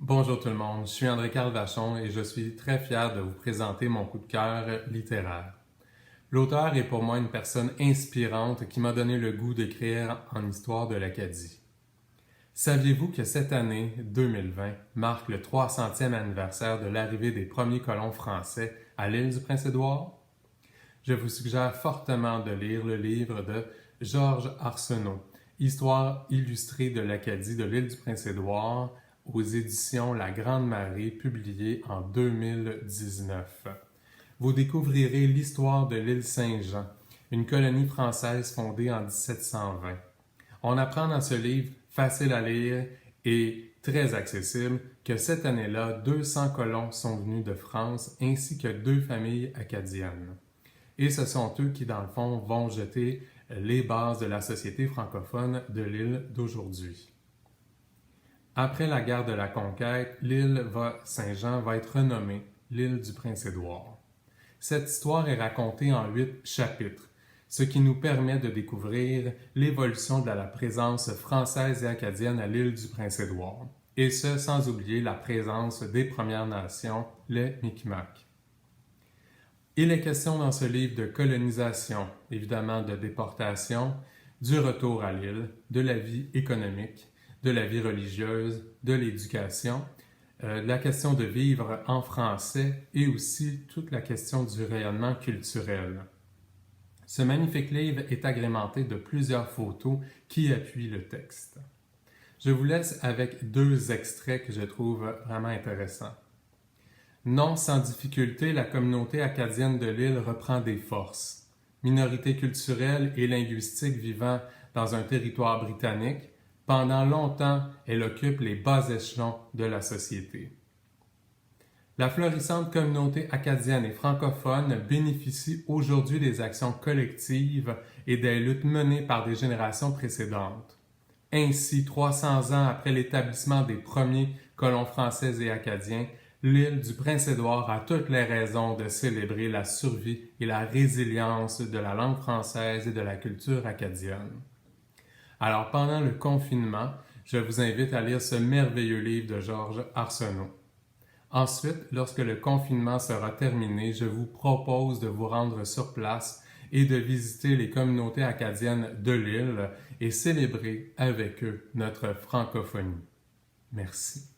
Bonjour tout le monde, je suis André-Carl Vachon et je suis très fier de vous présenter mon coup de cœur littéraire. L'auteur est pour moi une personne inspirante qui m'a donné le goût d'écrire en histoire de l'Acadie. Saviez-vous que cette année, 2020, marque le 300e anniversaire de l'arrivée des premiers colons français à l'île du Prince-Édouard? Je vous suggère fortement de lire le livre de Georges Arsenault, Histoire illustrée de l'Acadie de l'île du Prince-Édouard, aux éditions La Grande Marée, publié en 2019. Vous découvrirez l'histoire de l'île Saint-Jean, une colonie française fondée en 1720. On apprend dans ce livre, facile à lire et très accessible, que cette année-là, 200 colons sont venus de France ainsi que 2 familles acadiennes. Et ce sont eux qui, dans le fond, vont jeter les bases de la société francophone de l'île d'aujourd'hui. Après la guerre de la Conquête, l'île Saint-Jean va être renommée l'île du Prince-Édouard. Cette histoire est racontée en 8 chapitres, ce qui nous permet de découvrir l'évolution de la présence française et acadienne à l'île du Prince-Édouard, et ce sans oublier la présence des Premières Nations, les Micmacs. Il est question dans ce livre de colonisation, évidemment de déportation, du retour à l'île, de la vie économique, de la vie religieuse, de l'éducation, la question de vivre en français et aussi toute la question du rayonnement culturel. Ce magnifique livre est agrémenté de plusieurs photos qui appuient le texte. Je vous laisse avec 2 extraits que je trouve vraiment intéressants. Non sans difficulté, la communauté acadienne de l'île reprend des forces. Minorité culturelle et linguistique vivant dans un territoire britannique, pendant longtemps, elle occupe les bas échelons de la société. La florissante communauté acadienne et francophone bénéficie aujourd'hui des actions collectives et des luttes menées par des générations précédentes. Ainsi, 300 ans après l'établissement des premiers colons français et acadiens, l'île du Prince-Édouard a toutes les raisons de célébrer la survie et la résilience de la langue française et de la culture acadienne. Alors, pendant le confinement, je vous invite à lire ce merveilleux livre de Georges Arsenault. Ensuite, lorsque le confinement sera terminé, je vous propose de vous rendre sur place et de visiter les communautés acadiennes de l'île et célébrer avec eux notre francophonie. Merci.